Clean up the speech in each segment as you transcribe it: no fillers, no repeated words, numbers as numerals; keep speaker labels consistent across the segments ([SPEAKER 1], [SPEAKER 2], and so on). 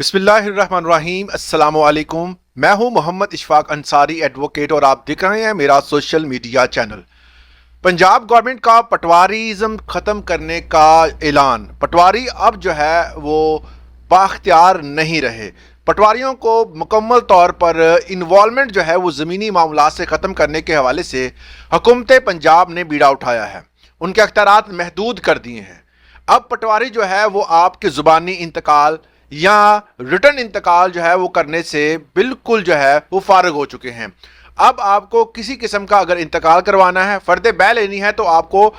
[SPEAKER 1] बिस्मिल्लाहिर्रहमानिर्रहीम। अस्सलाम वालेकुम। मैं हूं मोहम्मद इशफाक अंसारी एडवोकेट और आप देख रहे हैं मेरा social media channel. Punjab government का पटवारीज़म ख़त्म करने का ऐलान। पटवारी अब जो है वो बाख्तियार नहीं रहे। पटवारियों को मुकम्मल तौर पर इन्वॉल्वमेंट जो है वो ज़मीनी मामलात से ख़त्म करने के हवाले से हुकूमत पंजाब ने बीड़ा उठाया है, उनके अख्तियारात महदूद कर दिए हैं। अब पटवारी जो है वो आपके ज़ुबानी इंतकाल या रिटर्न इंतकाल जो है वो करने से बिल्कुल जो है वो फारग हो चुके हैं। अब आपको किसी किस्म का अगर इंतकाल करवाना है, फर्द बै लेनी है, तो आपको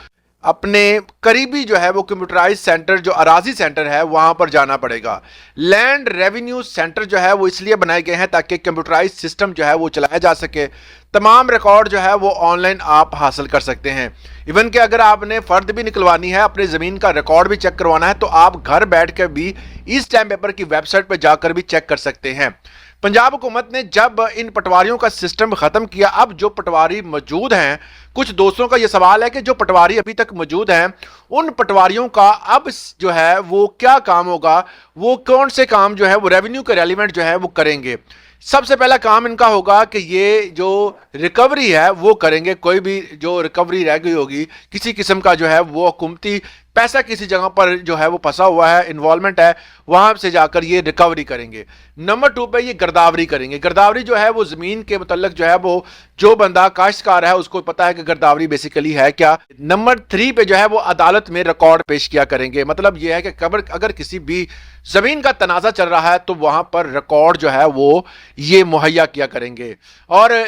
[SPEAKER 1] अपने करीबी जो है वो कंप्यूटराइज सेंटर जो अराजी सेंटर है वहां पर जाना पड़ेगा। लैंड रेवेन्यू सेंटर जो है वो इसलिए बनाए गए हैं ताकि कंप्यूटराइज सिस्टम जो है वो चलाया जा सके। तमाम रिकॉर्ड जो है वो ऑनलाइन आप हासिल कर सकते हैं। इवन कि अगर आपने फ़र्द भी निकलवानी है, अपनी ज़मीन का रिकॉर्ड भी चेक करवाना है, तो आप घर बैठ कर भी इस स्टैम्प पेपर की वेबसाइट पर जाकर भी चेक कर सकते हैं। पंजाब हुकूमत ने जब इन पटवारियों का सिस्टम ख़त्म किया, अब जो पटवारी मौजूद हैं, कुछ दोस्तों का ये सवाल है कि जो पटवारी अभी तक मौजूद हैं उन पटवारियों का अब जो है वो क्या काम होगा, वो कौन से काम जो है वो रेवेन्यू के रेलिवेंट जो है वो करेंगे। सबसे पहला काम इनका होगा कि ये जो रिकवरी है वो करेंगे। कोई भी जो रिकवरी रह गई होगी किसी किस्म का जो है वो हुकूमती पैसा किसी जगह पर जो है वो फंसा हुआ है, इन्वॉल्वमेंट है, वहां से जाकर ये रिकवरी करेंगे। नंबर 2 पे ये गिरदावरी करेंगे। गिरदावरी जो है वो ज़मीन के मुतल्लक जो है वो जो बंदा काश्तकार है उसको पता है कि गिरदावरी बेसिकली है क्या। नंबर 3 पे जो है वो अदालत में रिकॉर्ड पेश किया करेंगे। मतलब ये है कि अगर किसी भी ज़मीन का तनाज़ा चल रहा है तो वहां पर रिकॉर्ड जो है वो ये मुहैया किया करेंगे। और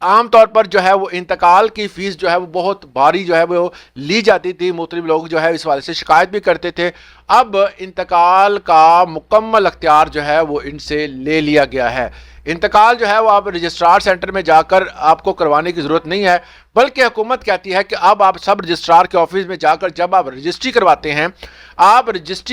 [SPEAKER 1] आमतौर पर जो है वो इंतकाल की फ़ीस जो है वो बहुत भारी जो है वो ली जाती थी। मुख्तलिफ लोग जो है इस वाले से शिकायत भी करते थे। अब इंतकाल का मुकम्मल अख्तियार जो है वो इनसे ले लिया गया है। इंतकाल जो है वो आप रजिस्ट्रार सेंटर में जाकर आपको करवाने की ज़रूरत नहीं है, बल्कि हुकूमत कहती है कि अब आप सब रजिस्ट्रार के ऑफिस में जाकर जब आप रजिस्ट्री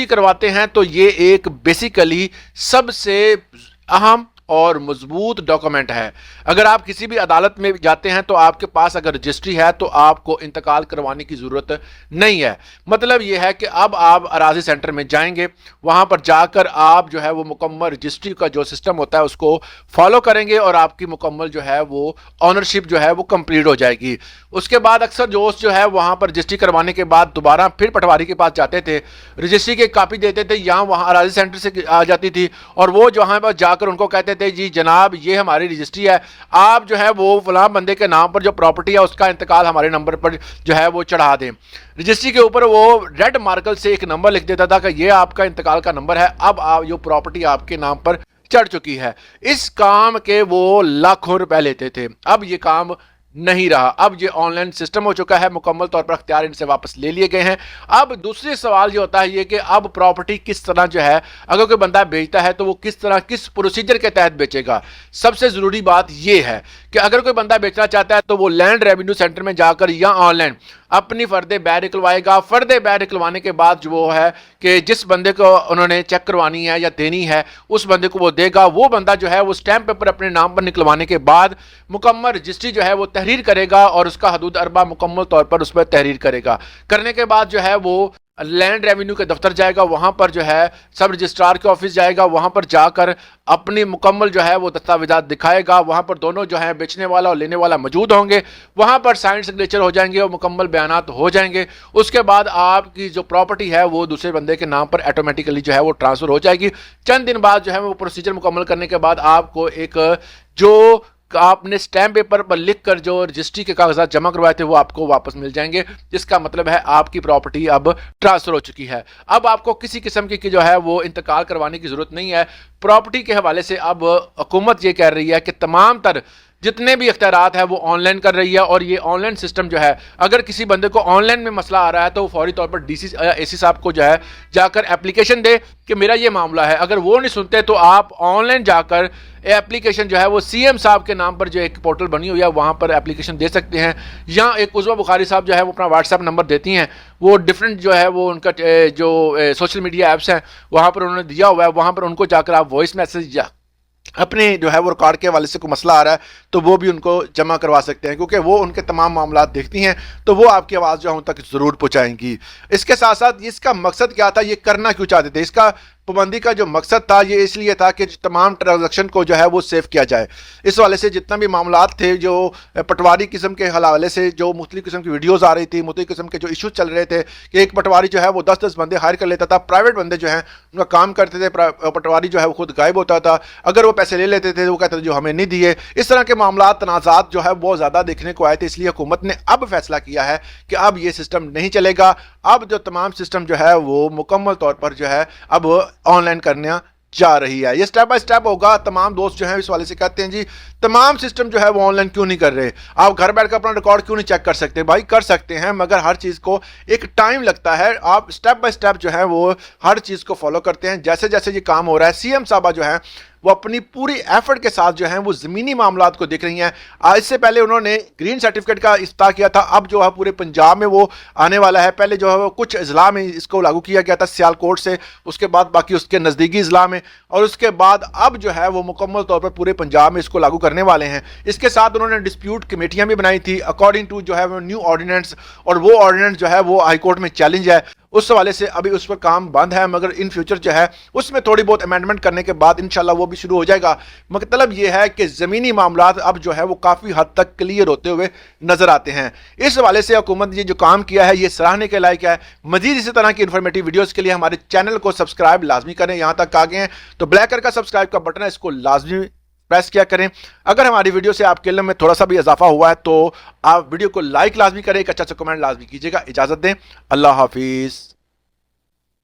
[SPEAKER 1] करवाते हैं तो ये एक बेसिकली सबसे अहम और मजबूत डॉक्यूमेंट है। अगर आप किसी भी अदालत में जाते हैं तो आपके पास अगर रजिस्ट्री है तो आपको इंतकाल करवाने की ज़रूरत नहीं है। मतलब यह है कि अब आप अराजी सेंटर में जाएंगे, वहां पर जाकर आप जो है वो मुकम्मल रजिस्ट्री का जो सिस्टम होता है उसको फॉलो करेंगे और आपकी मुकम्मल जो है वो ऑनरशिप जो है वो कंप्लीट हो जाएगी। उसके बाद अक्सर दोस्त जो है वहां पर रजिस्ट्री करवाने के बाद दोबारा फिर पटवारी के पास जाते थे, रजिस्ट्री की कापी देते थे, यहाँ वहाँ अराजी सेंटर से आ जाती थी और वो जहाँ पर जाकर उनको कहते थे जी जनाब ये हमारी रजिस्ट्री है, आप जो है वो फलां बंदे के नाम पर जो प्रॉपर्टी है उसका इंतकाल हमारे नंबर पर जो है वो चढ़ा दें। रजिस्ट्री के ऊपर वो रेड मार्कर से एक नंबर लिख देता था कि ये आपका इंतकाल का नंबर है, अब आप जो प्रॉपर्टी आपके नाम पर चढ़ चुकी है। इस काम के वो लाखों रुपए लेते थे, अब ये काम नहीं रहा। अब ये ऑनलाइन सिस्टम हो चुका है, मुकम्मल तौर पर अख्तियार इनसे वापस ले लिए गए हैं। अब दूसरे सवाल ये होता है ये कि अब प्रॉपर्टी किस तरह जो है अगर कोई बंदा बेचता है तो वो किस तरह किस प्रोसीजर के तहत बेचेगा। सबसे ज़रूरी बात ये है कि अगर कोई बंदा बेचना चाहता है तो वो लैंड रेवेन्यू सेंटर में जाकर या ऑनलाइन अपनी फ़र्दे बै निकलवाएगा। फ़र्दे बै निकलवाने के बाद जो वो है कि जिस बंदे को उन्होंने चेक करवानी है या देनी है उस बंदे को वो देगा। वो बंदा जो है वो स्टैम्प पेपर अपने नाम पर निकलवाने के बाद मुकम्मल रजिस्ट्री जो है वो तहरीर करेगा और उसका हदूद अरबा मुकम्मल तौर पर उस पर तहरीर करेगा। करने के बाद जो है वो लैंड रेवेन्यू के दफ्तर जाएगा, वहां पर जो है सब रजिस्ट्रार के ऑफिस जाएगा, वहां पर जाकर अपनी मुकम्मल जो है वो दस्तावेजात दिखाएगा। वहां पर दोनों जो है बेचने वाला और लेने वाला मौजूद होंगे, वहां पर साइन सिग्नेचर हो जाएंगे और मुकम्मल बयानात हो जाएंगे। उसके बाद आपकी जो प्रॉपर्टी है वो दूसरे बंदे के नाम पर ऑटोमेटिकली जो है वो ट्रांसफर हो जाएगी। चंद दिन बाद जो है वो प्रोसीजर मुकम्मल करने के बाद आपको एक जो आपने स्टैम्प पेपर पर लिखकर जो रजिस्ट्री के कागजात जमा करवाए थे वो आपको वापस मिल जाएंगे, जिसका मतलब है आपकी प्रॉपर्टी अब ट्रांसफर हो चुकी है। अब आपको किसी किस्म की जो है वो इंतकाल करवाने की जरूरत नहीं है। प्रॉपर्टी के हवाले से अब हुकूमत ये कह रही है कि तमाम तर जितने भी इख्तियारात है वो ऑनलाइन कर रही है और ये ऑनलाइन सिस्टम जो है अगर किसी बंदे को ऑनलाइन में मसला आ रहा है तो वो फौरी तौर पर डीसी या एसी साहब को जो है जाकर एप्लीकेशन दे कि मेरा ये मामला है। अगर वो नहीं सुनते तो आप ऑनलाइन जाकर एप्लीकेशन जो है वो सीएम साहब के नाम पर जो एक पोर्टल बनी हुई है वहाँ पर एप्लीकेशन दे सकते हैं। या एक उज़्मा बुखारी साहब जो है वो अपना व्हाट्सएप नंबर देती हैं, वो डिफरेंट जो है वो उनका जो सोशल मीडिया ऐप्स हैं वहाँ पर उन्होंने दिया हुआ है, वहाँ पर उनको जाकर आप वॉइस मैसेज अपने जो है वो रिकॉर्ड के हवाले से कोई मसला आ रहा है तो वो भी उनको जमा करवा सकते हैं, क्योंकि वो उनके तमाम मामला देखती हैं तो वो आपकी आवाज़ जो है उन तक ज़रूर पहुँचाएंगी। इसके साथ साथ इसका मकसद क्या था, ये करना क्यों चाहते थे, इसका पाबंदी का जो मकसद था ये इसलिए था कि तमाम ट्रांजैक्शन को जो है वो सेव किया जाए। इस वाले से जितना भी मामलात थे, जो पटवारी किस्म के हवाले से जो मुख्तलिफ किस्म की वीडियोस आ रही थी, मुख्तलिफ किस्म के जो इशूज चल रहे थे कि एक पटवारी जो है वो 10-10 बंदे हायर कर लेता था, प्राइवेट बंदे जो हैं उनका काम करते थे, पटवारी जो है वो खुद गायब होता था, अगर वो पैसे ले लेते थे तो वो कहते थे जो हमें नहीं दिए। इस तरह के मामला तनाज़ात जो है बहुत ज़्यादा देखने को आए थे, इसलिए हुकूमत ने अब फैसला किया है कि अब ये सिस्टम नहीं चलेगा। अब जो तमाम सिस्टम जो है वो मुकम्मल तौर पर जो है अब ऑनलाइन करना जा रही है। ये स्टेप बाय स्टेप होगा। तमाम दोस्त जो हैं इस वाले से कहते हैं जी तमाम सिस्टम जो है वो ऑनलाइन क्यों नहीं कर रहे, आप घर बैठ कर अपना रिकॉर्ड क्यों नहीं चेक कर सकते? भाई कर सकते हैं, मगर हर चीज़ को एक टाइम लगता है। आप स्टेप बाय स्टेप जो है वो हर चीज़ को फॉलो करते हैं। जैसे जैसे ये काम हो रहा है, सीएम साहबा जो है वो अपनी पूरी एफर्ट के साथ जो है वो ज़मीनी मामलात को देख रही हैं। इससे पहले उन्होंने ग्रीन सर्टिफिकेट का इफ्ताह किया था, अब जो है पूरे पंजाब में वो आने वाला है। पहले जो है वो कुछ अजला में इसको लागू किया गया था सियालकोट से, उसके बाद बाकी उसके नज़दीकी अजला में, और उसके बाद अब जो है वो मुकम्मल तौर पर पूरे पंजाब में इसको लागू करने वाले हैं। इसके साथ उन्होंने डिस्प्यूट कमेटियाँ भी बनाई थी अकॉर्डिंग टू जो है वो न्यू ऑर्डिनेंस, और वो ऑर्डिनेंस जो है वो हाईकोर्ट में चैलेंज है। उस हवाले से अभी उस पर काम बंद है, मगर इन फ्यूचर जो है उसमें थोड़ी बहुत अमेंडमेंट करने के बाद इंशाल्लाह वो भी शुरू हो जाएगा। मतलब ये है कि ज़मीनी मामलात अब जो है वो काफ़ी हद तक क्लियर होते हुए नज़र आते हैं। इस हवाले से हुकूमत ने जो काम किया है ये सराहने के लायक है। मजीद इसी तरह की इन्फॉर्मेटिव वीडियोज़ के लिए हमारे चैनल को सब्सक्राइब लाजमी करें। यहाँ तक आ गए हैं तो ब्लैक कलर का सब्सक्राइब का बटन है, इसको लाजमी प्रेस किया करें। अगर हमारी वीडियो से आपके इल्म में थोड़ा सा भी इजाफा हुआ है तो आप वीडियो को लाइक लाजमी करें, एक अच्छा सा कमेंट लाजमी कीजिएगा। इजाज़त दें, अल्लाह हाफिज़।